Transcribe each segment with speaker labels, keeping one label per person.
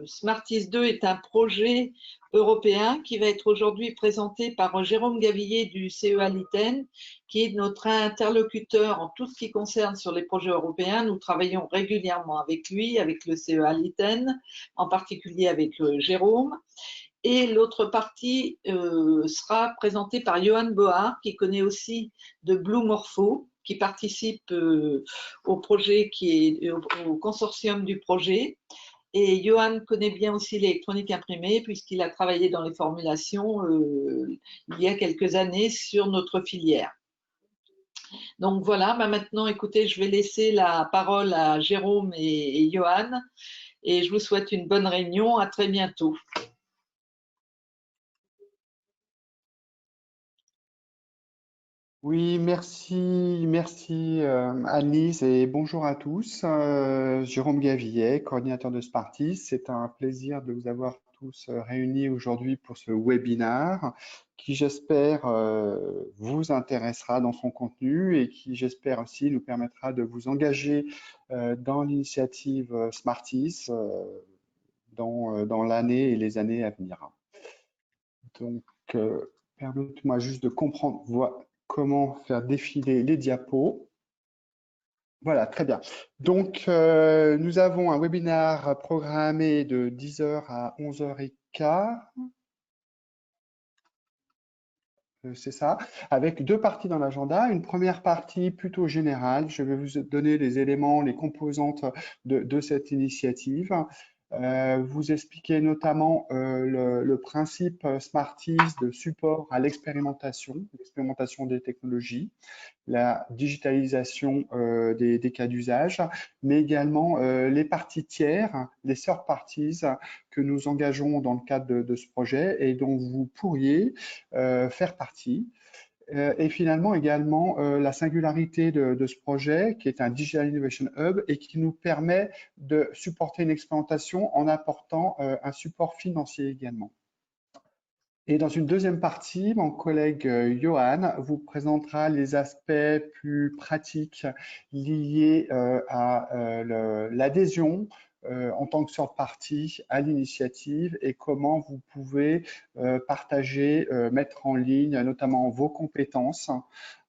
Speaker 1: Smarties 2 est un projet européen qui va être aujourd'hui présenté par Jérôme Gavillier du CEA Liten, qui est notre interlocuteur en tout ce qui concerne sur les projets européens. Nous travaillons régulièrement avec lui, avec le CEA Liten, en particulier avec Jérôme. Et l'autre partie sera présentée par Johan Bohar, qui connaît aussi de Blue Morpho, qui participe au projet, qui est au consortium du projet. Et Johan connaît bien aussi l'électronique imprimée, puisqu'il a travaillé dans les formulations il y a quelques années sur notre filière. Donc voilà, maintenant écoutez, je vais laisser la parole à Jérôme et Johan, et je vous souhaite une bonne réunion. À très bientôt.
Speaker 2: Oui, merci Annelise et bonjour à tous. Jérôme Gavillet, coordinateur de Smarties. C'est un plaisir de vous avoir tous réunis aujourd'hui pour ce webinaire qui, j'espère, vous intéressera dans son contenu et qui, j'espère aussi, nous permettra de vous engager dans l'initiative Smarties dans l'année et les années à venir. Donc, permettez-moi juste de comprendre comment faire défiler les diapos. Voilà, très bien. Donc, nous avons un webinaire programmé de 10h à 11h15. C'est ça, avec deux parties dans l'agenda. Une première partie plutôt générale. Je vais vous donner les éléments, les composantes de cette initiative. Vous expliquer notamment le principe Smarties de support à l'expérimentation des technologies, la digitalisation des cas d'usage, mais également les parties tiers, les third parties que nous engageons dans le cadre de ce projet et dont vous pourriez faire partie. Et finalement également la singularité de ce projet qui est un Digital Innovation Hub et qui nous permet de supporter une expérimentation en apportant un support financier également. Et dans une deuxième partie, mon collègue Johan vous présentera les aspects plus pratiques liés à l'adhésion en tant que third party à l'initiative et comment vous pouvez partager, mettre en ligne notamment vos compétences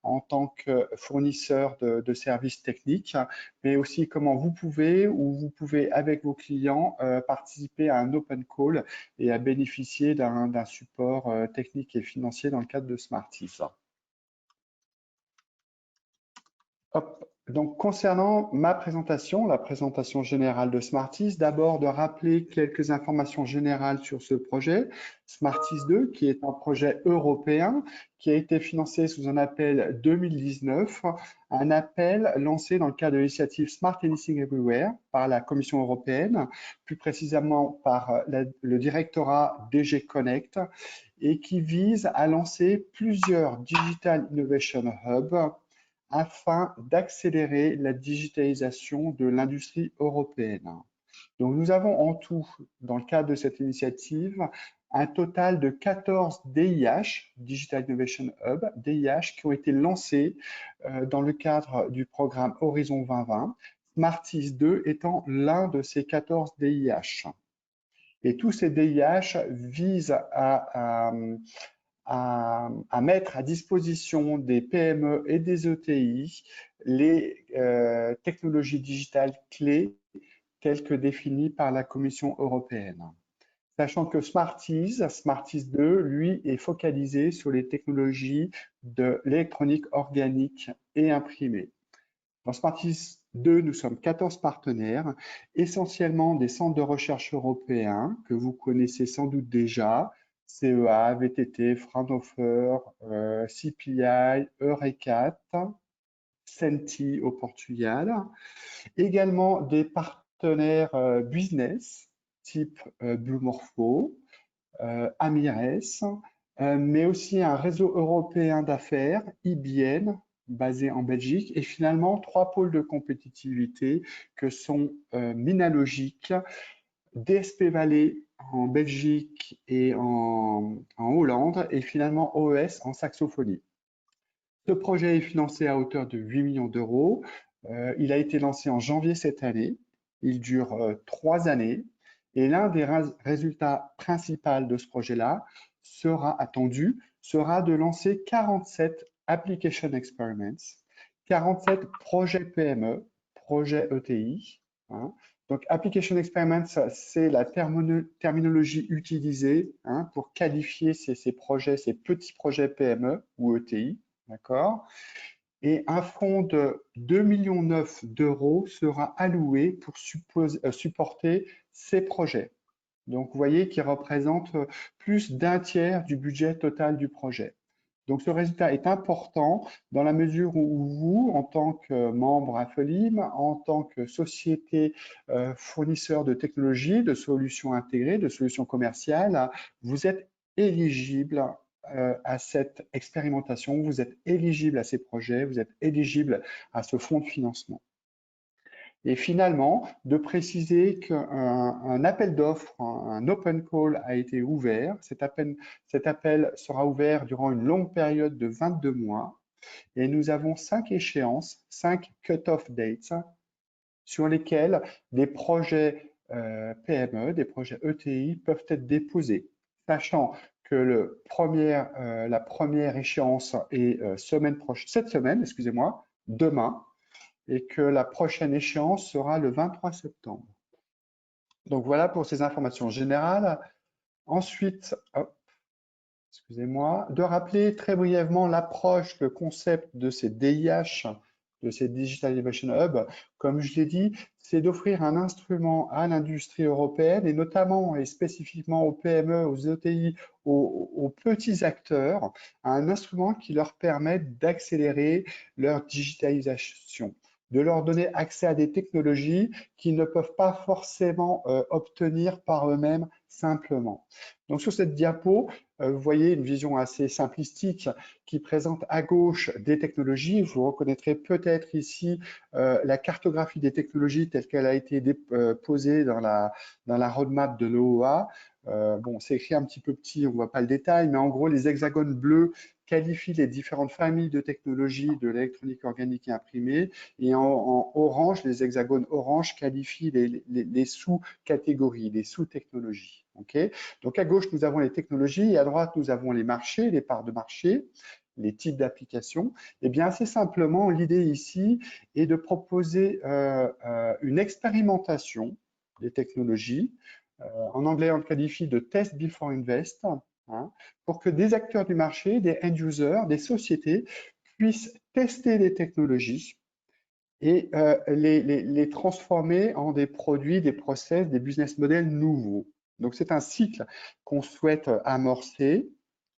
Speaker 2: en tant que fournisseur de services techniques, mais aussi comment vous pouvez avec vos clients participer à un open call et à bénéficier d'un support technique et financier dans le cadre de Smarties. Hop. Donc, concernant ma présentation, la présentation générale de Smarties, d'abord de rappeler quelques informations générales sur ce projet. Smarties 2, qui est un projet européen qui a été financé sous un appel 2019, un appel lancé dans le cadre de l'initiative Smart Anything Everywhere par la Commission européenne, plus précisément par le directorat DG Connect, et qui vise à lancer plusieurs Digital Innovation Hubs afin d'accélérer la digitalisation de l'industrie européenne. Donc, nous avons en tout, dans le cadre de cette initiative, un total de 14 DIH, Digital Innovation Hub, DIH, qui ont été lancés dans le cadre du programme Horizon 2020, Smarties 2 étant l'un de ces 14 DIH. Et tous ces DIH visent à mettre à disposition des PME et des ETI les technologies digitales clés telles que définies par la Commission européenne. Sachant que Smarties 2, lui, est focalisé sur les technologies de l'électronique organique et imprimée. Dans Smarties 2, nous sommes 14 partenaires, essentiellement des centres de recherche européens que vous connaissez sans doute déjà, CEA, VTT, Fraunhofer, CPI, Eurecat, Senti au Portugal. Également des partenaires business, type Blue Morpho, Amires, mais aussi un réseau européen d'affaires, IBN, basé en Belgique, et finalement 3 pôles de compétitivité que sont Minalogic, DSP Valley en Belgique et en Hollande, et finalement OES en saxophonie. Ce projet est financé à hauteur de 8 millions d'euros. Il a été lancé en janvier cette année. Il dure 3 années Et l'un des résultats principaux de ce projet-là sera de lancer 47 application experiments, 47 projets PME, projets ETI, hein. Donc, application experiments, c'est la terminologie utilisée, hein, pour qualifier ces projets, ces petits projets PME ou ETI, d'accord? Et un fonds de 2,9 millions d'euros sera alloué pour supporter ces projets. Donc, vous voyez qu'il représente plus d'un tiers du budget total du projet. Donc, ce résultat est important dans la mesure où vous, en tant que membre AFELIM, en tant que société fournisseur de technologies, de solutions intégrées, de solutions commerciales, vous êtes éligible à cette expérimentation, vous êtes éligible à ces projets, vous êtes éligible à ce fonds de financement. Et finalement, de préciser qu'un appel d'offres, un open call a été ouvert. Cet appel sera ouvert durant une longue période de 22 mois. Et nous avons 5 échéances, 5 cut-off dates, sur lesquelles des projets PME, des projets ETI peuvent être déposés, sachant que la première échéance est cette semaine, excusez-moi, demain, et que la prochaine échéance sera le 23 septembre. Donc voilà pour ces informations générales. Ensuite, excusez-moi, de rappeler très brièvement l'approche, le concept de ces DIH, de ces Digital Innovation Hub. Comme je l'ai dit, c'est d'offrir un instrument à l'industrie européenne et notamment et spécifiquement aux PME, aux ETI, aux petits acteurs, un instrument qui leur permette d'accélérer leur digitalisation, de leur donner accès à des technologies qu'ils ne peuvent pas forcément obtenir par eux-mêmes simplement. Donc sur cette diapo, vous voyez une vision assez simplistique qui présente à gauche des technologies. Vous reconnaîtrez peut-être ici la cartographie des technologies telle qu'elle a été posée dans la roadmap de l'OOA. Bon, c'est écrit un petit peu petit, on ne voit pas le détail, mais en gros, les hexagones bleus qualifient les différentes familles de technologies de l'électronique organique et imprimée, et en orange, les hexagones orange qualifient les sous-catégories, les sous-technologies. Okay. Donc à gauche, nous avons les technologies et à droite, nous avons les marchés, les parts de marché, les types d'applications. Et bien, assez simplement, l'idée ici est de proposer une expérimentation des technologies. En anglais, on le qualifie de test before invest, hein, pour que des acteurs du marché, des end-users, des sociétés puissent tester les technologies et les transformer en des produits, des process, des business models nouveaux. Donc, c'est un cycle qu'on souhaite amorcer,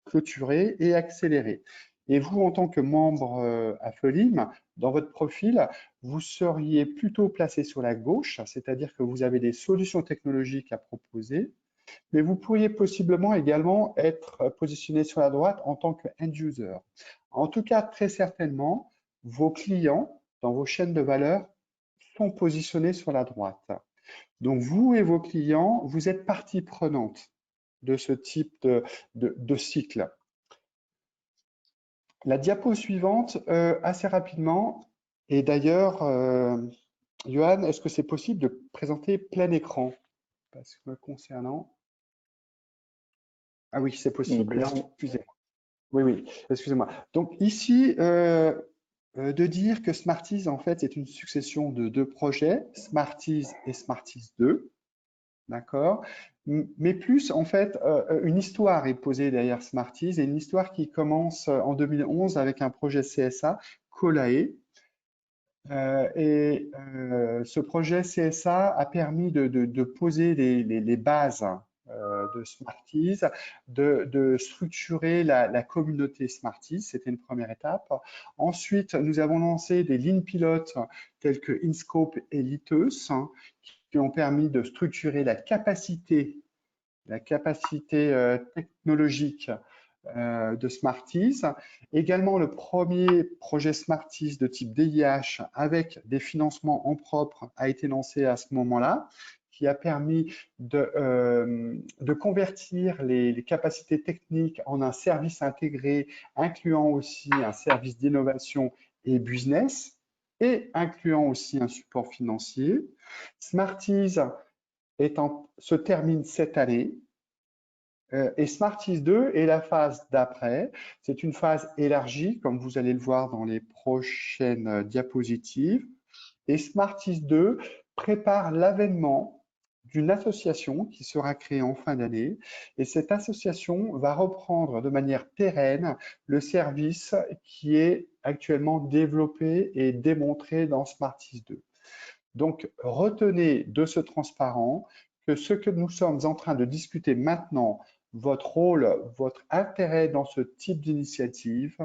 Speaker 2: clôturer et accélérer. Et vous, en tant que membre AFELIM, dans votre profil, vous seriez plutôt placé sur la gauche, c'est-à-dire que vous avez des solutions technologiques à proposer, mais vous pourriez possiblement également être positionné sur la droite en tant que end-user. En tout cas, très certainement, vos clients dans vos chaînes de valeur sont positionnés sur la droite. Donc, vous et vos clients, vous êtes partie prenante de ce type de cycle. La diapo suivante, assez rapidement, et d'ailleurs, Johan, est-ce que c'est possible de présenter plein écran? Parce que me concernant, ah oui, c'est possible, excusez-moi. Oui, oui, excusez-moi. Donc ici, de dire que Smarties, en fait, c'est une succession de deux projets, Smarties et Smarties 2, d'accord? Mais plus, en fait, une histoire est posée derrière Smarties et une histoire qui commence en 2011 avec un projet CSA, Colae. Ce projet CSA a permis de poser les bases de Smarties, de structurer la communauté Smarties, c'était une première étape. Ensuite, nous avons lancé des lignes pilotes telles que InScope et Lithos, hein, qui ont permis de structurer la capacité technologique de Smarties. Également, le premier projet Smarties de type DIH avec des financements en propre a été lancé à ce moment-là, qui a permis de convertir les capacités techniques en un service intégré, incluant aussi un service d'innovation et business, et incluant aussi un support financier. Smarties se termine cette année. Et Smarties 2 est la phase d'après. C'est une phase élargie, comme vous allez le voir dans les prochaines diapositives. Et Smarties 2 prépare l'avènement d'une association qui sera créée en fin d'année. Et cette association va reprendre de manière pérenne le service qui est actuellement développé et démontré dans Smarties 2. Donc, retenez de ce transparent que ce que nous sommes en train de discuter maintenant, votre rôle, votre intérêt dans ce type d'initiative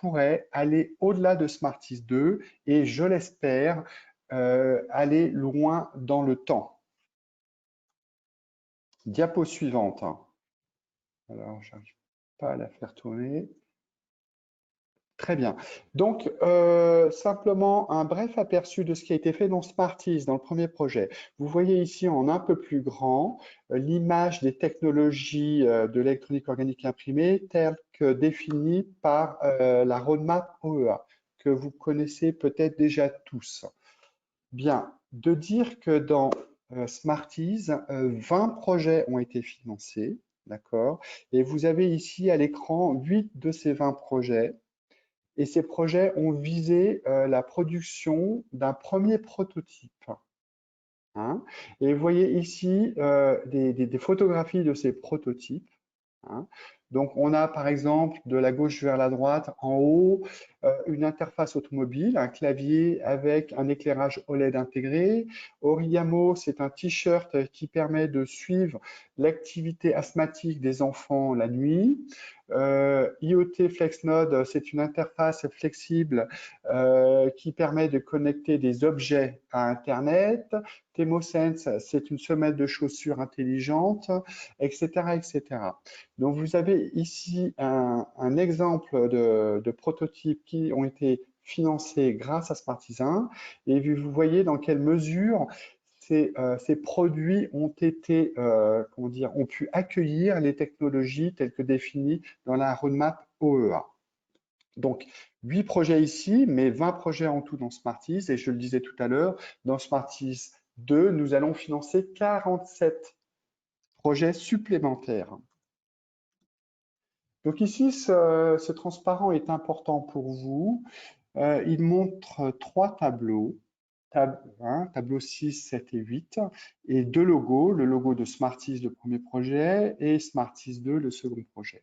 Speaker 2: pourrait aller au-delà de Smarties 2 et, je l'espère, aller loin dans le temps. Diapo suivante. Alors, je n'arrive pas à la faire tourner. Très bien. Donc, simplement un bref aperçu de ce qui a été fait dans Smarties, dans le premier projet. Vous voyez ici en un peu plus grand l'image des technologies de l'électronique organique imprimée telles que définies par la roadmap OEA, que vous connaissez peut-être déjà tous. Bien, de dire que dans Smarties, 20 projets ont été financés, d'accord? Et vous avez ici à l'écran 8 de ces 20 projets. Et ces projets ont visé la production d'un premier prototype. Hein. Et vous voyez ici des photographies de ces prototypes. Hein. Donc, on a par exemple de la gauche vers la droite, en haut, une interface automobile, un clavier avec un éclairage OLED intégré. Oriyamo, c'est un t-shirt qui permet de suivre l'activité asthmatique des enfants la nuit. IoT FlexNode, c'est une interface flexible qui permet de connecter des objets à Internet. ThemoSense, c'est une semelle de chaussures intelligente, etc., etc. Donc, vous avez ici un exemple de prototypes qui ont été financés grâce à Smarties 1 et vous voyez dans quelle mesure ces produits ont été, ont pu accueillir les technologies telles que définies dans la roadmap OEA. Donc, 8 projets ici, mais 20 projets en tout dans Smarties. Et je le disais tout à l'heure, dans Smarties 2, nous allons financer 47 projets supplémentaires. Donc ici, ce transparent est important pour vous. Il montre 3 tableaux. Tableau 6, 7 et 8, et 2 logos, le logo de Smarties, le premier projet, et Smarties 2, le second projet.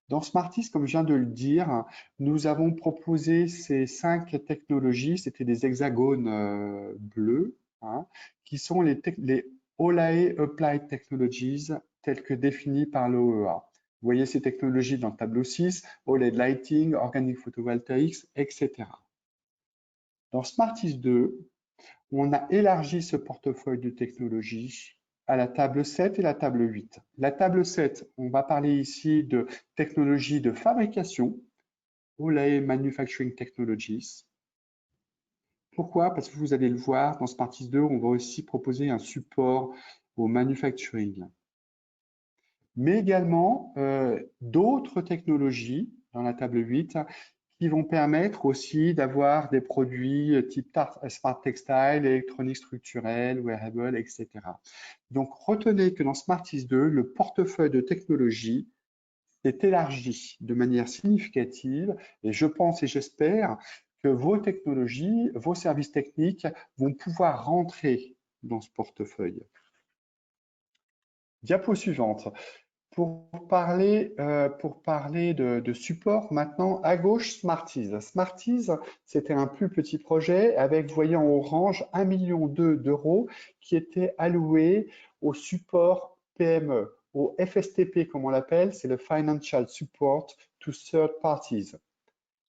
Speaker 2: Dans Smarties, comme je viens de le dire, nous avons proposé ces 5 technologies, c'était des hexagones bleus, hein, qui sont les OLAE Applied Technologies telles que définies par l'OEA. Vous voyez ces technologies dans le tableau 6, OLED Lighting, Organic Photovoltaics, etc. Dans Smarties 2, on a élargi ce portefeuille de technologies à la table 7 et la table 8. La table 7, on va parler ici de technologies de fabrication, OLAE Manufacturing Technologies. Pourquoi? Parce que vous allez le voir, dans Smarties 2, on va aussi proposer un support au manufacturing. Mais également d'autres technologies dans la table 8 qui vont permettre aussi d'avoir des produits type Smart Textile, électronique structurelle, wearable, etc. Donc, retenez que dans Smarties 2, le portefeuille de technologies s'est élargi de manière significative et je pense et j'espère que vos technologies, vos services techniques vont pouvoir rentrer dans ce portefeuille. Diapo suivante. Pour parler de support, maintenant, à gauche, Smarties. Smarties, c'était un plus petit projet avec, vous voyez en orange, 1,2 million d'euros qui étaient alloués au support PME, au FSTP comme on l'appelle, c'est le Financial Support to Third Parties.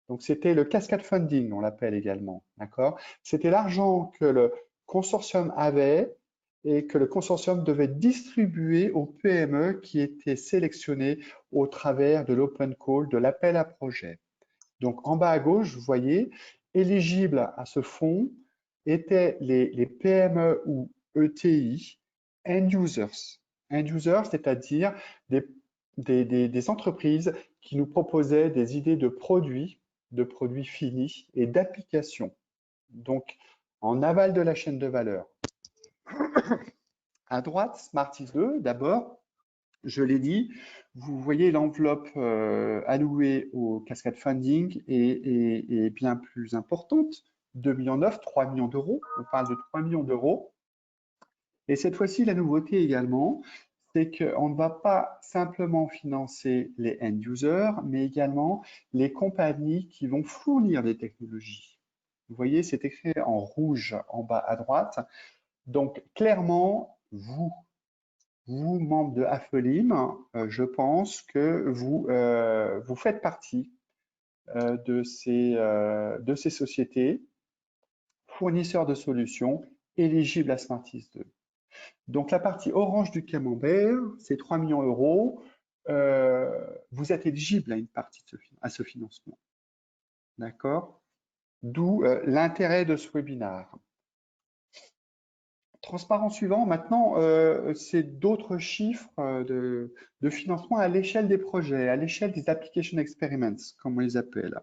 Speaker 2: Donc, c'était le cascade funding, on l'appelle également, d'accord? C'était l'argent que le consortium avait et que le consortium devait distribuer aux PME qui étaient sélectionnées au travers de l'open call, de l'appel à projet. Donc, en bas à gauche, vous voyez, éligibles à ce fonds étaient les PME ou ETI, end users. End users, c'est-à-dire des entreprises qui nous proposaient des idées de produits finis et d'applications. Donc, en aval de la chaîne de valeur. À droite, Smarties 2, d'abord, je l'ai dit, vous voyez l'enveloppe allouée au cascade funding est bien plus importante, 2,9 millions, 3 millions d'euros. On parle de 3 millions d'euros. Et cette fois-ci, la nouveauté également, c'est qu'on ne va pas simplement financer les end-users, mais également les compagnies qui vont fournir des technologies. Vous voyez, c'est écrit en rouge en bas à droite. Donc, clairement, vous, membres de Afelim, je pense que vous faites partie de ces sociétés fournisseurs de solutions éligibles à Smarties 2. Donc, la partie orange du camembert, c'est 3 millions d'euros. Vous êtes éligible à une partie à ce financement. D'accord? D'où l'intérêt de ce webinaire. Transparent suivant, maintenant, c'est d'autres chiffres de financement à l'échelle des projets, à l'échelle des application experiments, comme on les appelle.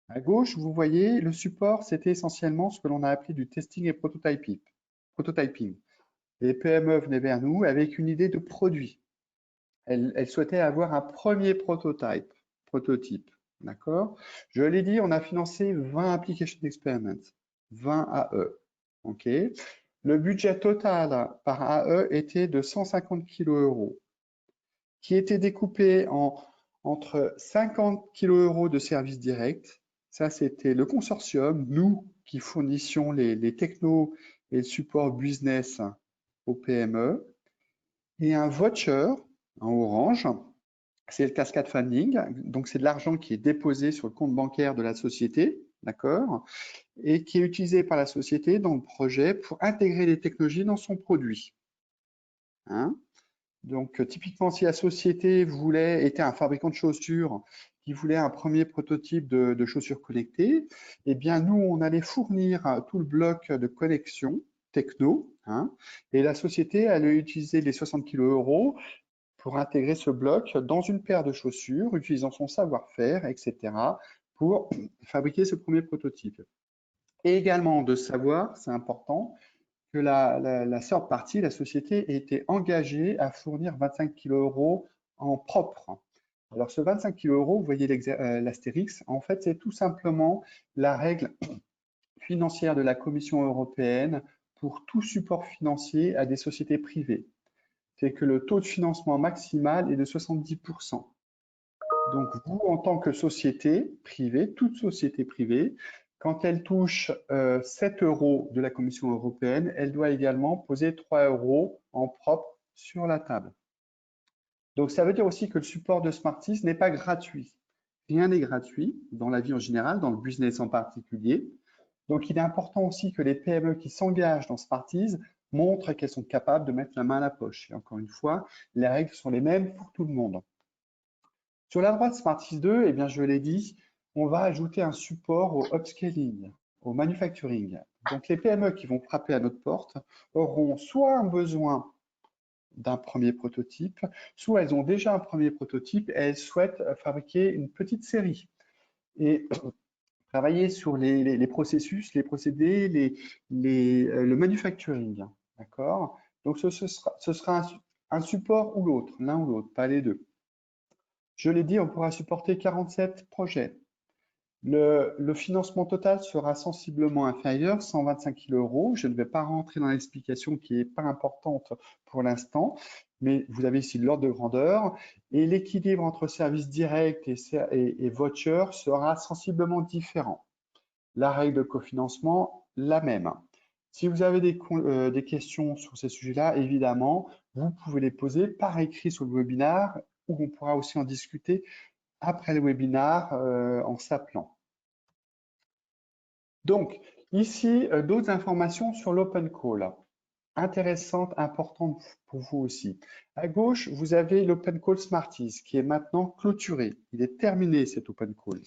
Speaker 2: À gauche, vous voyez, le support, c'était essentiellement ce que l'on a appelé du testing et prototyping. Les PME venaient vers nous avec une idée de produit. Elles souhaitaient avoir un premier prototype. D'accord? Je l'ai dit, on a financé 20 application experiments, 20 AE. OK? Le budget total par AE était de 150 kg euros, qui était découpé entre 50 kg euros de services directs. Ça, c'était le consortium, nous qui fournissions les technos et le support business aux PME, et un voucher en orange, c'est le cascade funding, donc c'est de l'argent qui est déposé sur le compte bancaire de la société, d'accord, et qui est utilisé par la société dans le projet pour intégrer les technologies dans son produit. Hein? Donc, typiquement, si la société était un fabricant de chaussures qui voulait un premier prototype de chaussures connectées, eh bien, nous, on allait fournir tout le bloc de connexion techno, hein, et la société allait utiliser les 60 kg euros pour intégrer ce bloc dans une paire de chaussures, utilisant son savoir-faire, etc., pour fabriquer ce premier prototype. Et également de savoir, c'est important, que la third party, la société, était engagée à fournir 25 kg euros en propre. Alors ce 25 kg euros, vous voyez l'astérix, en fait c'est tout simplement la règle financière de la Commission européenne pour tout support financier à des sociétés privées. C'est que le taux de financement maximal est de 70%. Donc vous, en tant que société privée, toute société privée, quand elle touche 7 euros de la Commission européenne, elle doit également poser 3 euros en propre sur la table. Donc ça veut dire aussi que le support de Smarties n'est pas gratuit. Rien n'est gratuit dans la vie en général, dans le business en particulier. Donc il est important aussi que les PME qui s'engagent dans Smarties montrent qu'elles sont capables de mettre la main à la poche. Et encore une fois, les règles sont les mêmes pour tout le monde. Sur la droite Smarties 2, eh bien, je l'ai dit, on va ajouter un support au upscaling, au manufacturing. Donc les PME qui vont frapper à notre porte auront soit un besoin d'un premier prototype, soit elles ont déjà un premier prototype et elles souhaitent fabriquer une petite série et travailler sur les processus, les procédés, le manufacturing. D'accord? Donc ce sera un support ou l'autre, l'un ou l'autre, pas les deux. Je l'ai dit, on pourra supporter 47 projets. Le financement total sera sensiblement inférieur, 125 kg euros. Je ne vais pas rentrer dans l'explication qui n'est pas importante pour l'instant, mais vous avez ici l'ordre de grandeur. Et l'équilibre entre services directs et vouchers sera sensiblement différent. La règle de cofinancement, la même. Si vous avez des questions sur ces sujets-là, évidemment, vous pouvez les poser par écrit sur le webinaire ou on pourra aussi en discuter après le webinaire en s'appelant. Donc, ici, d'autres informations sur l'open call. Intéressantes, importantes pour vous aussi. À gauche, vous avez l'open call Smarties qui est maintenant clôturé. Il est terminé cet open call.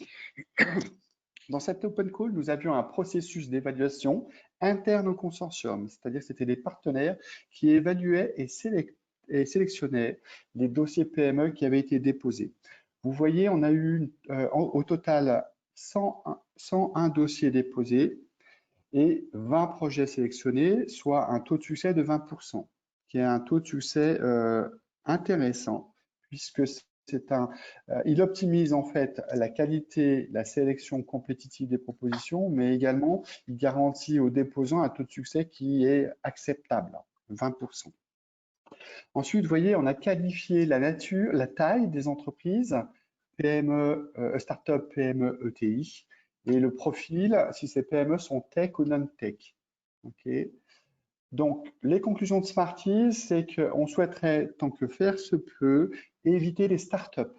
Speaker 2: Dans cet open call, nous avions un processus d'évaluation interne au consortium, c'est-à-dire que c'était des partenaires qui évaluaient et sélectionnaient les dossiers PME qui avaient été déposés. Vous voyez, on a eu au total 101 dossiers déposés et 20 projets sélectionnés, soit un taux de succès de 20%, qui est un taux de succès intéressant, puisque il optimise en fait la qualité, la sélection compétitive des propositions, mais également il garantit aux déposants un taux de succès qui est acceptable, 20%. Ensuite, vous voyez, on a qualifié la nature, la taille des entreprises, PME, start-up, PME, ETI, et le profil, si ces PME sont tech ou non-tech. Okay. Donc, les conclusions de Smarties, c'est qu'on souhaiterait, tant que faire se peut, éviter les start-up.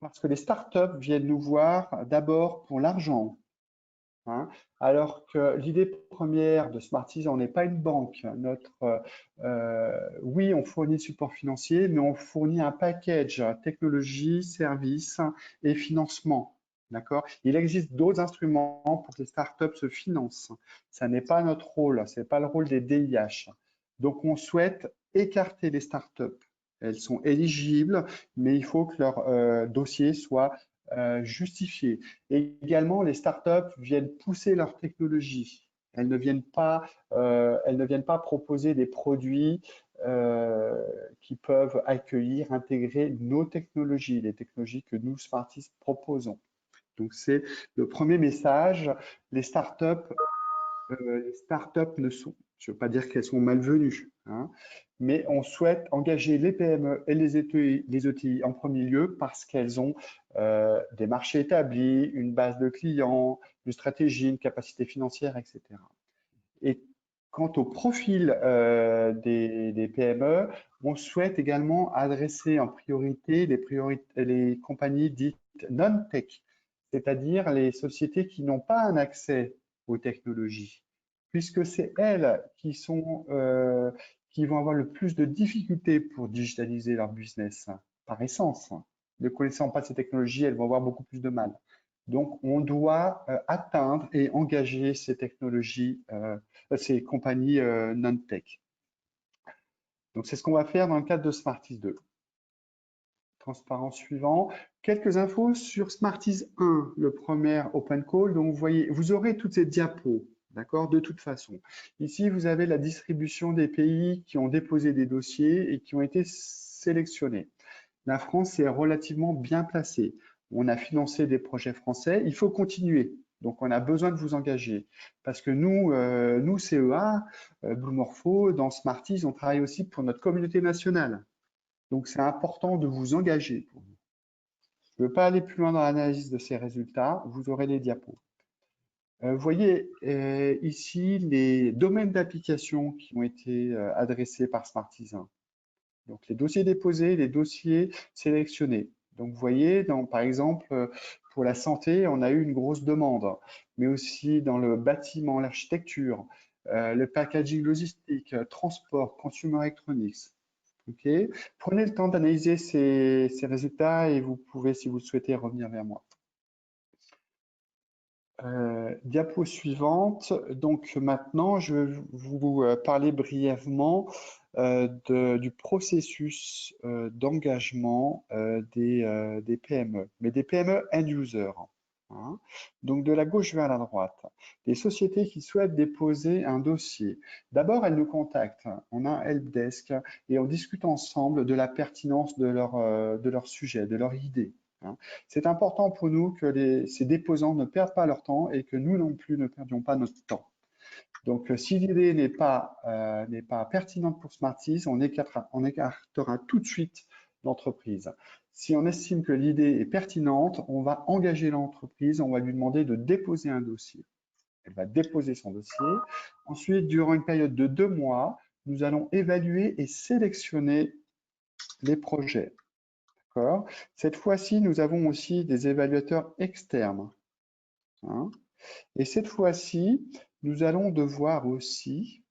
Speaker 2: Parce que les start-up viennent nous voir d'abord pour l'argent. Hein, alors que l'idée première de Smarties, on n'est pas une banque. Oui, on fournit support financier, mais on fournit un package technologie, services et financement. D'accord? Il existe d'autres instruments pour que les startups se financent. Ça n'est pas notre rôle, ce n'est pas le rôle des DIH. Donc, on souhaite écarter les startups. Elles sont éligibles, mais il faut que leur dossier soit justifié. Et également, les startups viennent pousser leur technologie. Elles ne viennent pas proposer des produits qui peuvent accueillir, intégrer nos technologies, les technologies que nous, Smarties, proposons. Donc, c'est le premier message. Les startups ne sont, je ne veux pas dire qu'elles sont malvenues, hein, mais on souhaite engager les PME et les ETI en premier lieu parce qu'elles ont des marchés établis, une base de clients, une stratégie, une capacité financière, etc. Et quant au profil des PME, on souhaite également adresser en priorité les compagnies dites non-tech, c'est-à-dire les sociétés qui n'ont pas un accès aux technologies, puisque c'est elles qui vont avoir le plus de difficultés pour digitaliser leur business, par essence. Ne connaissant pas ces technologies, elles vont avoir beaucoup plus de mal. Donc, on doit atteindre et engager ces technologies, ces compagnies non-tech. Donc, c'est ce qu'on va faire dans le cadre de Smarties 2. Transparent suivant. Quelques infos sur Smarties 1, le premier Open Call. Donc, vous voyez, vous aurez toutes ces diapos, d'accord, de toute façon. Ici, vous avez la distribution des pays qui ont déposé des dossiers et qui ont été sélectionnés. La France est relativement bien placée. On a financé des projets français. Il faut continuer. Donc, on a besoin de vous engager. Parce que nous CEA, Blue Morpho, dans Smarties, on travaille aussi pour notre communauté nationale. Donc, c'est important de vous engager pour nous. Je ne veux pas aller plus loin dans l'analyse de ces résultats. Vous aurez les diapos. Vous voyez ici les domaines d'application qui ont été adressés par Smarties 1. Donc, les dossiers déposés, les dossiers sélectionnés. Donc, vous voyez, par exemple, pour la santé, on a eu une grosse demande, mais aussi dans le bâtiment, l'architecture, le packaging logistique, transport, consumer electronics. Okay. Prenez le temps d'analyser ces résultats et vous pouvez, si vous le souhaitez, revenir vers moi. Diapo suivante. Donc maintenant, je vais vous parler brièvement du processus d'engagement des PME, mais des PME end-user. Hein. Donc de la gauche vers la droite, des sociétés qui souhaitent déposer un dossier. D'abord, elles nous contactent. On a un helpdesk et on discute ensemble de la pertinence de leur sujet, de leur idée. Hein. C'est important pour nous que ces déposants ne perdent pas leur temps et que nous non plus ne perdions pas notre temps. Donc, si l'idée n'est pas pertinente pour Smarties, on écartera tout de suite l'entreprise. Si on estime que l'idée est pertinente, on va engager l'entreprise, on va lui demander de déposer un dossier. Elle va déposer son dossier. Ensuite, durant une période de 2 mois, nous allons évaluer et sélectionner les projets. Cette fois-ci, nous avons aussi des évaluateurs externes. Hein. Et cette fois-ci, nous allons devoir aussi,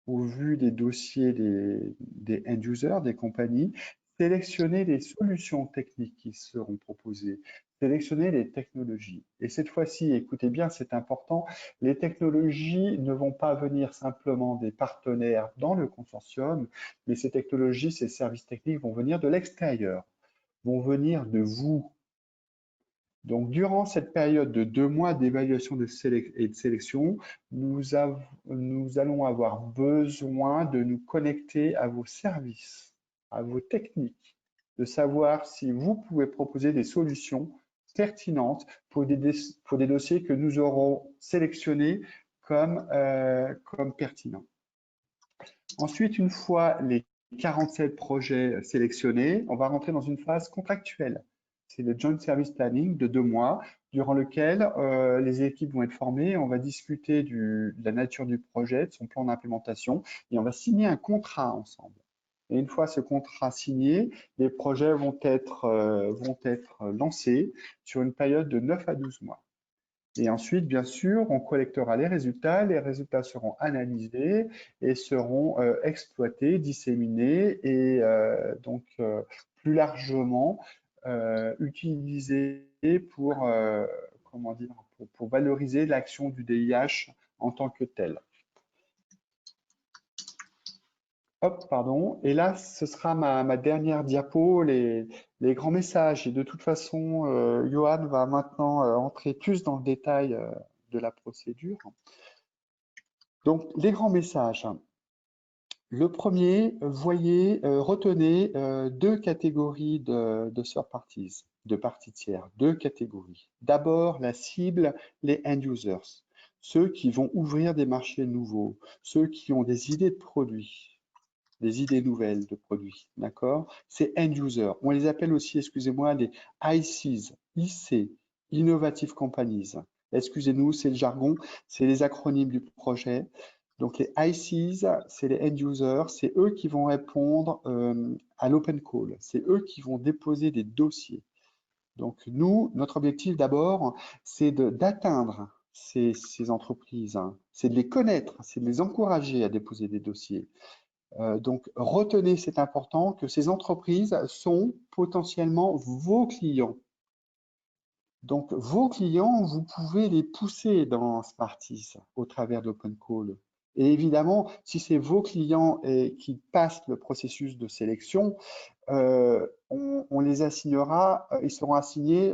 Speaker 2: au vu des dossiers des end-users, des compagnies, sélectionner les solutions techniques qui seront proposées, sélectionner les technologies. Et cette fois-ci, écoutez bien, c'est important, les technologies ne vont pas venir simplement des partenaires dans le consortium, mais ces technologies, ces services techniques vont venir de l'extérieur, vont venir de vous. Donc, durant cette période de 2 mois d'évaluation et de sélection, nous allons avoir besoin de nous connecter à vos services, à vos techniques, de savoir si vous pouvez proposer des solutions pertinentes pour des dossiers que nous aurons sélectionnés comme pertinents. Ensuite, une fois les 47 projets sélectionnés, on va rentrer dans une phase contractuelle. C'est le Joint Service Planning de 2 mois, durant lequel les équipes vont être formées. On va discuter de la nature du projet, de son plan d'implémentation, et on va signer un contrat ensemble. Et une fois ce contrat signé, les projets vont être lancés sur une période de 9 à 12 mois. Et ensuite, bien sûr, on collectera les résultats seront analysés et seront exploités, disséminés et donc plus largement utilisés pour, comment dire, pour valoriser l'action du DIH en tant que tel. Hop, pardon. Et là, ce sera ma dernière diapo, les grands messages. Et de toute façon, Johan va maintenant entrer plus dans le détail de la procédure. Donc, les grands messages. Le premier, voyez, retenez 2 catégories de third parties, de parties tiers, 2 catégories. D'abord, la cible, les end users, ceux qui vont ouvrir des marchés nouveaux, ceux qui ont des idées de produits, des idées nouvelles de produits, d'accord? C'est end user. On les appelle aussi, excusez-moi, les ICs, IC, Innovative Companies. Excusez-nous, c'est le jargon, c'est les acronymes du projet. Donc les ICs, c'est les end users, c'est eux qui vont répondre à l'open call, c'est eux qui vont déposer des dossiers. Donc nous, notre objectif d'abord, c'est d'atteindre ces entreprises, hein. C'est de les connaître, c'est de les encourager à déposer des dossiers. Donc, retenez, c'est important, que ces entreprises sont potentiellement vos clients. Donc, vos clients, vous pouvez les pousser dans Smartis au travers d'Open Call. Et évidemment, si c'est vos clients qui passent le processus de sélection, on les assignera, ils seront assignés,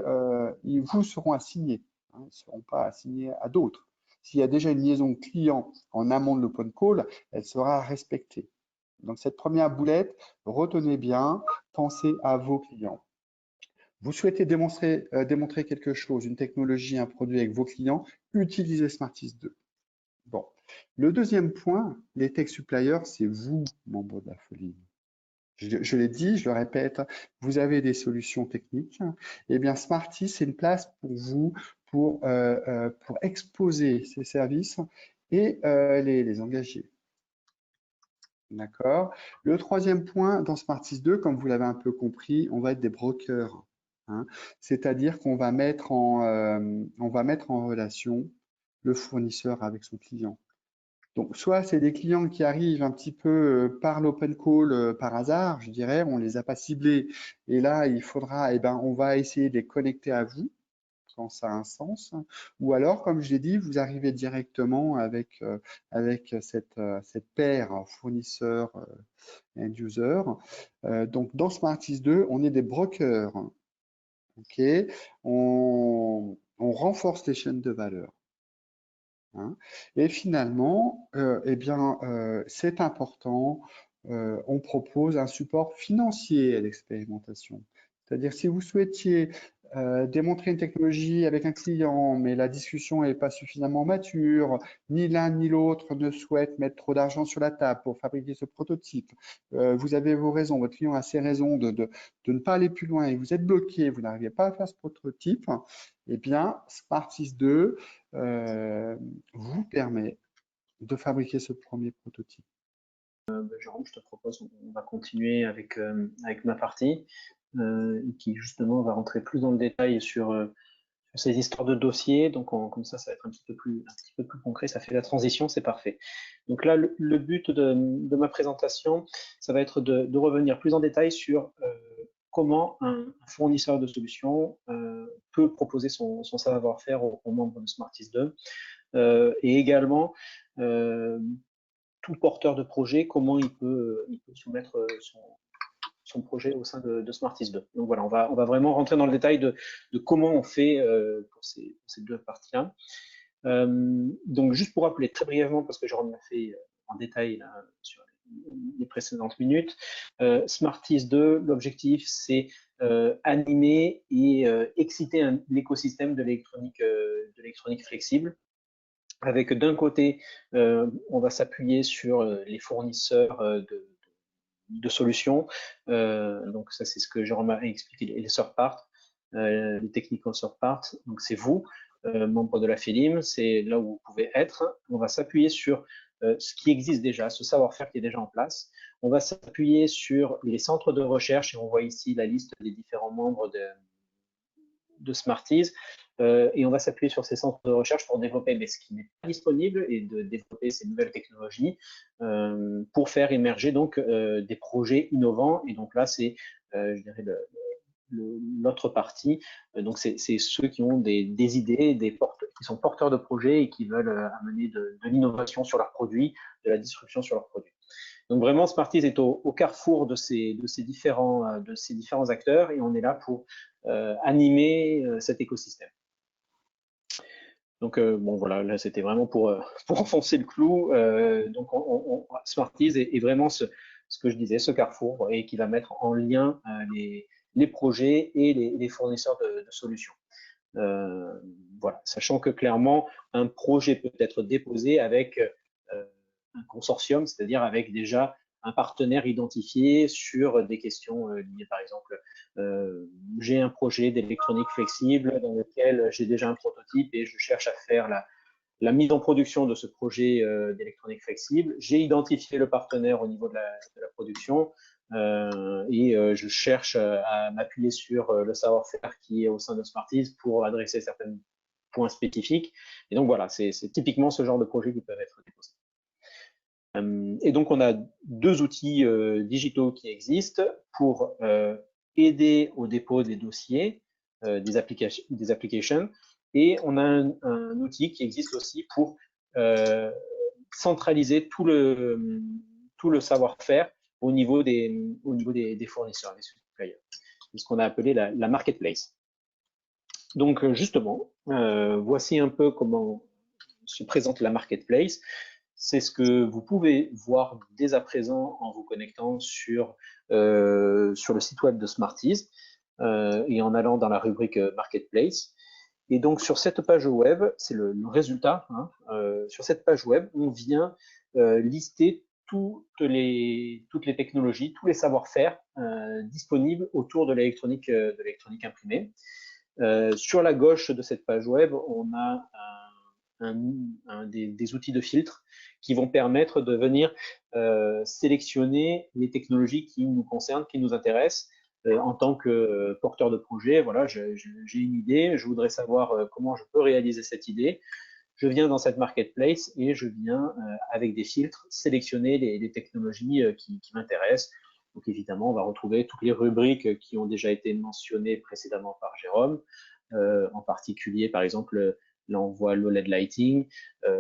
Speaker 2: ils vous seront assignés, hein, ils ne seront pas assignés à d'autres. S'il y a déjà une liaison client en amont de l'Open Call, elle sera respectée. Donc, cette première boulette, retenez bien, pensez à vos clients. Vous souhaitez démontrer quelque chose, une technologie, un produit avec vos clients, utilisez Smartis 2. Bon. Le deuxième point, les tech suppliers, c'est vous, membres de la folie. Je l'ai dit, je le répète, vous avez des solutions techniques. Eh bien, Smartis, c'est une place pour vous pour exposer ces services et les engager. D'accord. Le troisième point dans Smartis 2, comme vous l'avez un peu compris, on va être des brokers, hein. C'est-à-dire qu'on va mettre en relation le fournisseur avec son client. Donc, soit c'est des clients qui arrivent un petit peu par l'open call par hasard, je dirais, on les a pas ciblés, et là, il faudra, eh ben, on va essayer de les connecter à vous quand ça a un sens, ou alors, comme je l'ai dit, vous arrivez directement avec cette paire fournisseur end user. Donc, dans Smartis 2, on est des brokers. Ok, on renforce les chaînes de valeur, hein. Et finalement, eh bien, c'est important, on propose un support financier à l'expérimentation. C'est-à-dire, si vous souhaitiez démontrer une technologie avec un client, mais la discussion n'est pas suffisamment mature, ni l'un ni l'autre ne souhaite mettre trop d'argent sur la table pour fabriquer ce prototype, vous avez vos raisons, votre client a ses raisons de ne pas aller plus loin et vous êtes bloqué, vous n'arrivez pas à faire ce prototype, eh bien, Smartis 2 vous permet de fabriquer ce premier prototype.
Speaker 3: Jérôme, je te propose, on va continuer avec ma partie qui justement va rentrer plus dans le détail sur ces histoires de dossiers. Donc comme ça va être un petit peu plus concret, ça fait la transition, c'est parfait. Donc là, le but de ma présentation, ça va être de revenir plus en détail sur comment un fournisseur de solutions peut proposer son savoir-faire aux membres de Smartis 2 et également tout porteur de projet, comment il peut soumettre son projet au sein de Smarties 2. Donc voilà, on va vraiment rentrer dans le détail de comment on fait pour ces deux parties-là. Donc juste pour rappeler très brièvement, parce que j'en ai fait en détail là, sur les précédentes minutes, Smarties 2, l'objectif c'est animer et exciter l'écosystème de l'électronique flexible. Avec d'un côté, on va s'appuyer sur les fournisseurs de solutions. Donc ça, c'est ce que Jérôme a expliqué, les third part, les technical third part. Donc c'est vous, membres de la FELIM, c'est là où vous pouvez être. On va s'appuyer sur ce qui existe déjà, ce savoir-faire qui est déjà en place. On va s'appuyer sur les centres de recherche, et on voit ici la liste des différents membres de Smarties, et on va s'appuyer sur ces centres de recherche pour développer ce qui n'est pas disponible et de développer ces nouvelles technologies pour faire émerger donc des projets innovants. Et donc là, c'est, je dirais, l'autre partie. Donc c'est ceux qui ont des idées, qui sont porteurs de projets et qui veulent amener de l'innovation sur leurs produits, de la disruption sur leurs produits. Donc vraiment, Smarties est au carrefour de ces différents acteurs, et on est là pour animer cet écosystème. Donc bon voilà, là c'était vraiment pour enfoncer le clou. Donc Smarties est vraiment ce que je disais, ce carrefour, et qui va mettre en lien les projets et les fournisseurs de solutions. Voilà, sachant que clairement un projet peut être déposé avec un consortium, c'est-à-dire avec déjà un partenaire identifié sur des questions liées, par exemple, j'ai un projet d'électronique flexible dans lequel j'ai déjà un prototype et je cherche à faire la mise en production de ce projet d'électronique flexible. J'ai identifié le partenaire au niveau de la production et je cherche à m'appuyer sur le savoir-faire qui est au sein de Smarties pour adresser certains points spécifiques. Et donc voilà, c'est typiquement ce genre de projet qui peuvent être déposés. Et donc, on a deux outils digitaux qui existent pour aider au dépôt des dossiers, des applications, et on a un outil qui existe aussi pour centraliser tout le savoir-faire au niveau des fournisseurs, des suppliers. C'est ce qu'on a appelé la marketplace. Donc, justement, voici un peu comment se présente la marketplace. C'est ce que vous pouvez voir dès à présent en vous connectant sur le site web de Smarties et en allant dans la rubrique Marketplace. Et donc sur cette page web, c'est le résultat. Hein, sur cette page web, on vient lister toutes les technologies, tous les savoir-faire disponibles autour de l'électronique imprimée. Sur la gauche de cette page web, on a des outils de filtre qui vont permettre de venir sélectionner les technologies qui nous concernent, qui nous intéressent. En tant que porteur de projet, voilà, j'ai une idée, je voudrais savoir comment je peux réaliser cette idée. Je viens dans cette marketplace et je viens avec des filtres sélectionner les technologies qui m'intéressent. Donc évidemment, on va retrouver toutes les rubriques qui ont déjà été mentionnées précédemment par Jérôme, en particulier par exemple l'envoi l'OLED lighting,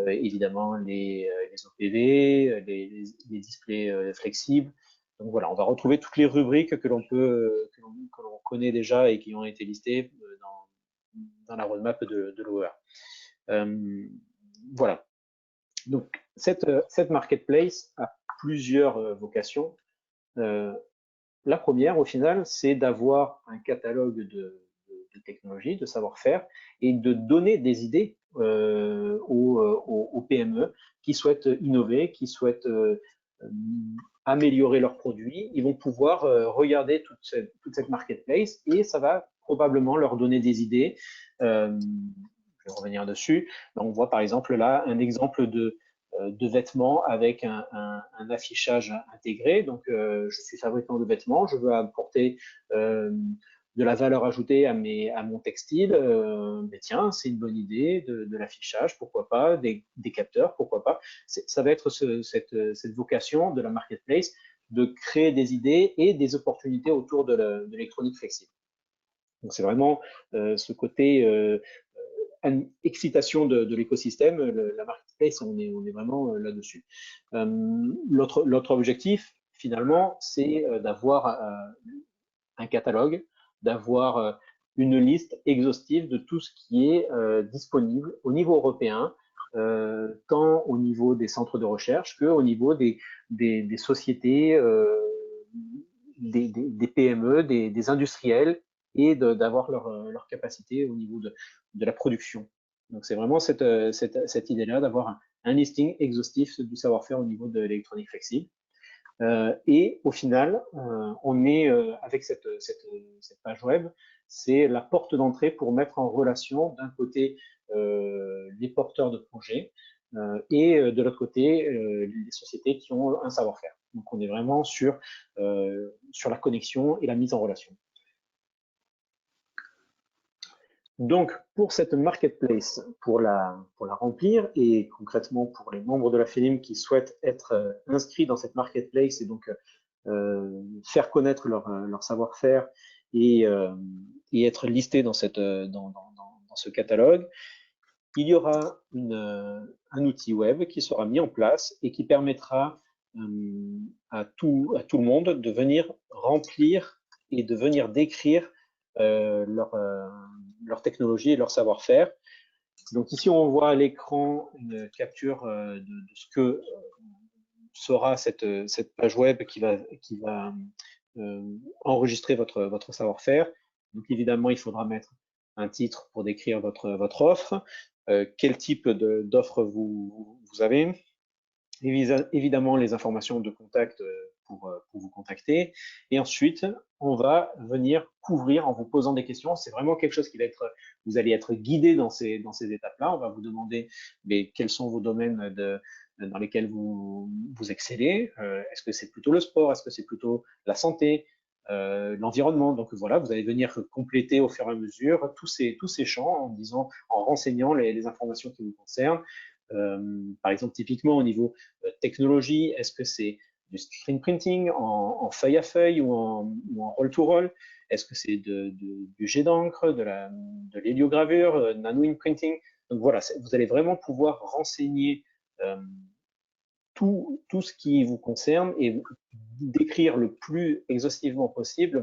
Speaker 3: évidemment les OPV, les displays flexibles. Donc voilà, on va retrouver toutes les rubriques que l'on connaît déjà et qui ont été listées dans la roadmap de l'OER. Voilà. Donc cette marketplace a plusieurs vocations. La première, au final, c'est d'avoir un catalogue de technologies, de savoir-faire, et de donner des idées aux PME qui souhaitent innover, qui souhaitent améliorer leurs produits. Ils vont pouvoir regarder toute cette marketplace et ça va probablement leur donner des idées. Je vais revenir dessus. On voit par exemple là un exemple de vêtements avec un affichage intégré. Donc, je suis fabricant de vêtements, je veux apporter de la valeur ajoutée à mon textile. Mais tiens, c'est une bonne idée de l'affichage, pourquoi pas, des capteurs, pourquoi pas. Ça va être cette vocation de la marketplace de créer des idées et des opportunités autour de l'électronique flexible. Donc, c'est vraiment ce côté excitation de l'écosystème, la marketplace, on est vraiment là-dessus. L'autre objectif, finalement, c'est d'avoir un catalogue, d'avoir une liste exhaustive de tout ce qui est disponible au niveau européen, tant au niveau des centres de recherche qu'au niveau des sociétés, des PME, des industriels, et d'avoir leur capacité au niveau de la production. Donc c'est vraiment cette idée-là d'avoir un listing exhaustif du savoir-faire au niveau de l'électronique flexible. Et au final, on est avec cette page web, c'est la porte d'entrée pour mettre en relation d'un côté les porteurs de projets et de l'autre côté les sociétés qui ont un savoir-faire. Donc on est vraiment sur la connexion et la mise en relation. Donc, pour cette marketplace, pour la remplir, et concrètement pour les membres de la FELIM qui souhaitent être inscrits dans cette marketplace et donc faire connaître leur savoir-faire et être listés dans ce catalogue, il y aura un outil web qui sera mis en place et qui permettra à tout le monde de venir remplir et de venir décrire leur technologie et leur savoir-faire. Donc ici, on voit à l'écran une capture de ce que sera cette page web qui va enregistrer votre savoir-faire. Donc évidemment, il faudra mettre un titre pour décrire votre offre, quel type d'offre vous avez, évidemment les informations de contact pour vous contacter, et ensuite on va venir couvrir en vous posant des questions. C'est vraiment quelque chose qui va être, vous allez être guidé dans ces étapes-là. On va vous demander quels sont vos domaines dans lesquels vous excellez. Est-ce que c'est plutôt le sport? Est-ce que c'est plutôt la santé, l'environnement? Donc voilà, vous allez venir compléter au fur et à mesure tous ces champs en renseignant les informations qui vous concernent. Par exemple, typiquement au niveau technologie, est-ce que c'est du screen printing en feuille à feuille ou en roll-to-roll? Est-ce que c'est du jet d'encre, de l'héliogravure, nano imprinting? Donc voilà, vous allez vraiment pouvoir renseigner tout ce qui vous concerne et décrire le plus exhaustivement possible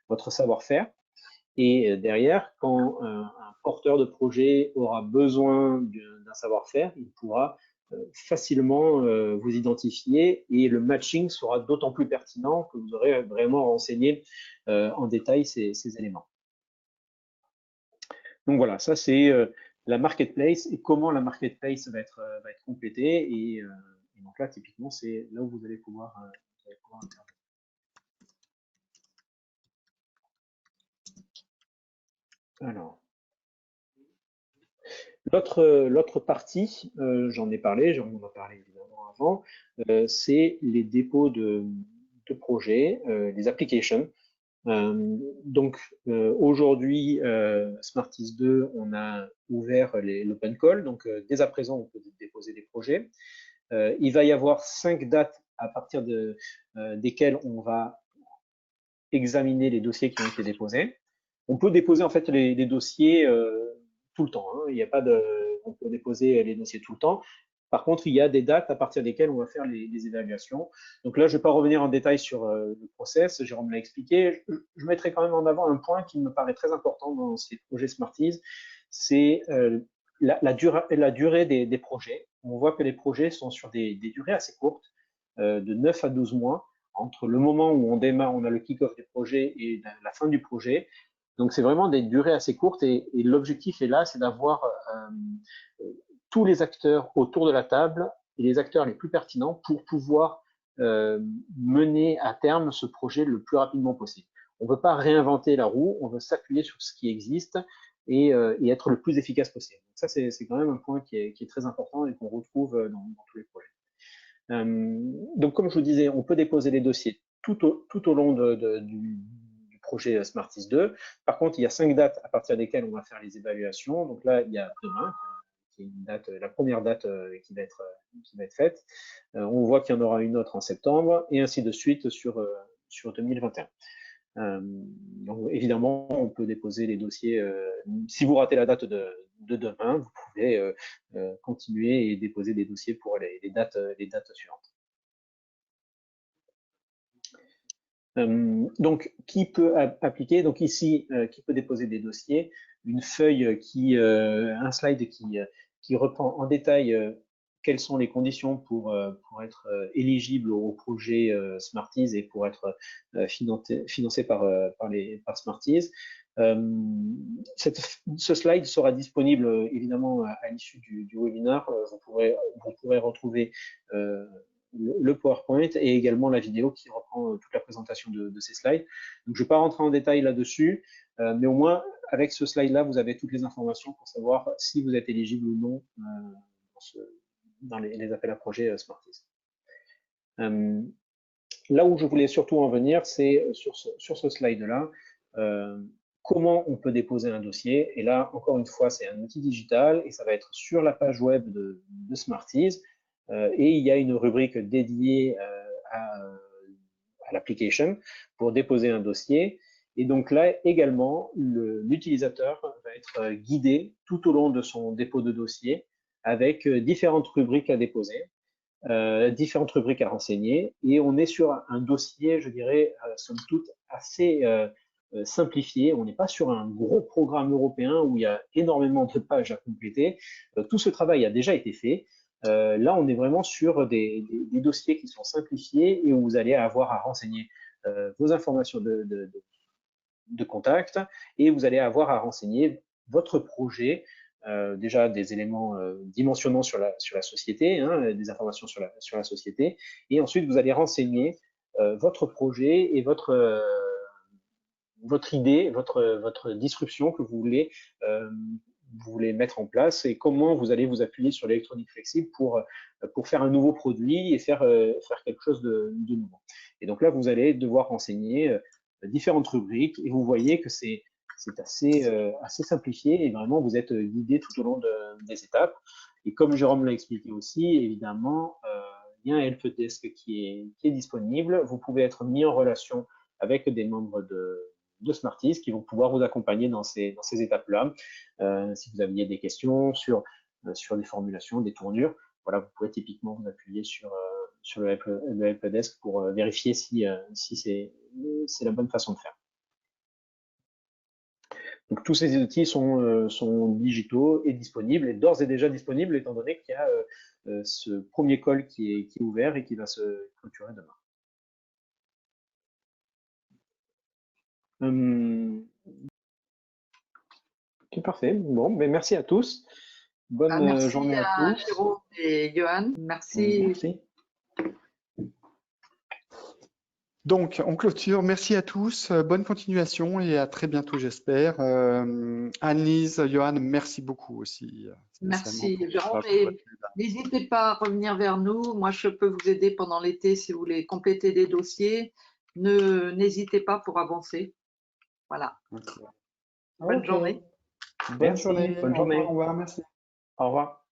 Speaker 3: votre savoir-faire. Et derrière, quand un porteur de projet aura besoin d'un savoir-faire, il pourra facilement vous identifier, et le matching sera d'autant plus pertinent que vous aurez vraiment renseigné en détail ces éléments. Donc voilà, ça c'est la marketplace et comment la marketplace va être complétée. Et donc là, typiquement, c'est là où vous allez pouvoir intervenir. Alors, l'autre partie, j'en ai parlé, j'en ai parlé évidemment avant, c'est les dépôts de projets, les applications. Donc aujourd'hui, Smarties 2, on a ouvert l'open call, donc dès à présent, on peut déposer des projets. Il va y avoir 5 dates à partir desquelles on va examiner les dossiers qui ont été déposés. On peut déposer en fait les dossiers tout le temps. Hein. Il n'y a pas on peut déposer les dossiers tout le temps. Par contre, il y a des dates à partir desquelles on va faire les évaluations. Donc là, je ne vais pas revenir en détail sur le process, Jérôme l'a expliqué. Je mettrai quand même en avant un point qui me paraît très important dans ces projets Smarties, c'est la durée des projets. On voit que les projets sont sur des durées assez courtes, de 9 à 12 mois, entre le moment où on démarre, on a le kick-off du projet et la fin du projet. Donc c'est vraiment des durées assez courtes, et l'objectif est là, c'est d'avoir tous les acteurs autour de la table et les acteurs les plus pertinents pour pouvoir mener à terme ce projet le plus rapidement possible. On ne veut pas réinventer la roue, on veut s'appuyer sur ce qui existe et être le plus efficace possible. Donc ça, c'est quand même un point qui est très important et qu'on retrouve dans tous les projets. Donc comme je vous disais, on peut déposer les dossiers tout au long du projet Smarties 2. Par contre, il y a 5 dates à partir desquelles on va faire les évaluations. Donc là, il y a demain, qui est une date, la première date qui va être faite. On voit qu'il y en aura une autre en septembre, et ainsi de suite sur 2021. Donc évidemment, on peut déposer les dossiers. Si vous ratez la date de demain, vous pouvez continuer et déposer des dossiers pour les dates suivantes. Donc, qui peut appliquer? Donc ici, qui peut déposer des dossiers? Une feuille un slide qui reprend en détail quelles sont les conditions pour être éligible au projet Smarties et pour être financé par Smarties. Ce slide sera disponible évidemment à l'issue du webinaire. Vous pourrez retrouver le PowerPoint et également la vidéo qui reprend toute la présentation de ces slides. Donc, je ne vais pas rentrer en détail là-dessus, mais au moins, avec ce slide-là, vous avez toutes les informations pour savoir si vous êtes éligible ou non dans les appels à projets Smarties. Là où je voulais surtout en venir, c'est sur ce slide-là, comment on peut déposer un dossier. Et là, encore une fois, c'est un outil digital et ça va être sur la page web de Smarties. Et il y a une rubrique dédiée à l'application pour déposer un dossier. Et donc là également, l'utilisateur va être guidé tout au long de son dépôt de dossier avec différentes rubriques à déposer, différentes rubriques à renseigner. Et on est sur un dossier, je dirais, somme toute, assez simplifié. On n'est pas sur un gros programme européen où il y a énormément de pages à compléter. Tout ce travail a déjà été fait. Là, on est vraiment sur des dossiers qui sont simplifiés et où vous allez avoir à renseigner vos informations de contact et vous allez avoir à renseigner votre projet, déjà des éléments dimensionnants sur la société, hein, des informations sur la société, et ensuite vous allez renseigner votre projet et votre idée, votre disruption que vous voulez mettre en place et comment vous allez vous appuyer sur l'électronique flexible pour faire un nouveau produit et faire quelque chose de nouveau. Et donc là, vous allez devoir renseigner différentes rubriques et vous voyez que c'est assez simplifié et vraiment vous êtes guidé tout au long des étapes. Et comme Jérôme l'a expliqué aussi, évidemment, il y a un helpdesk qui est disponible. Vous pouvez être mis en relation avec des membres de Smarties qui vont pouvoir vous accompagner dans ces étapes-là. Si vous aviez des questions sur des formulations, des tournures, voilà, vous pouvez typiquement vous appuyer sur le helpdesk pour vérifier si c'est la bonne façon de faire. Donc tous ces outils sont digitaux et disponibles, et d'ores et déjà disponibles étant donné qu'il y a ce premier call qui est ouvert et qui va se clôturer demain. Ok, parfait. Bon, mais merci à tous. Bonne journée à tous.
Speaker 1: Merci à Jérôme et Johan. Merci.
Speaker 3: Merci.
Speaker 2: Donc, on clôture. Merci à tous. Bonne continuation et à très bientôt, j'espère. Anne-Lise, Johan, merci beaucoup aussi.
Speaker 1: Merci, Jérôme. Et n'hésitez pas à revenir vers nous. Moi, je peux vous aider pendant l'été si vous voulez compléter des dossiers. N'hésitez pas pour avancer. Voilà.
Speaker 2: Okay.
Speaker 1: Bonne journée.
Speaker 2: Bonne journée.
Speaker 3: Bonne journée.
Speaker 2: Au revoir, merci.
Speaker 3: Au revoir.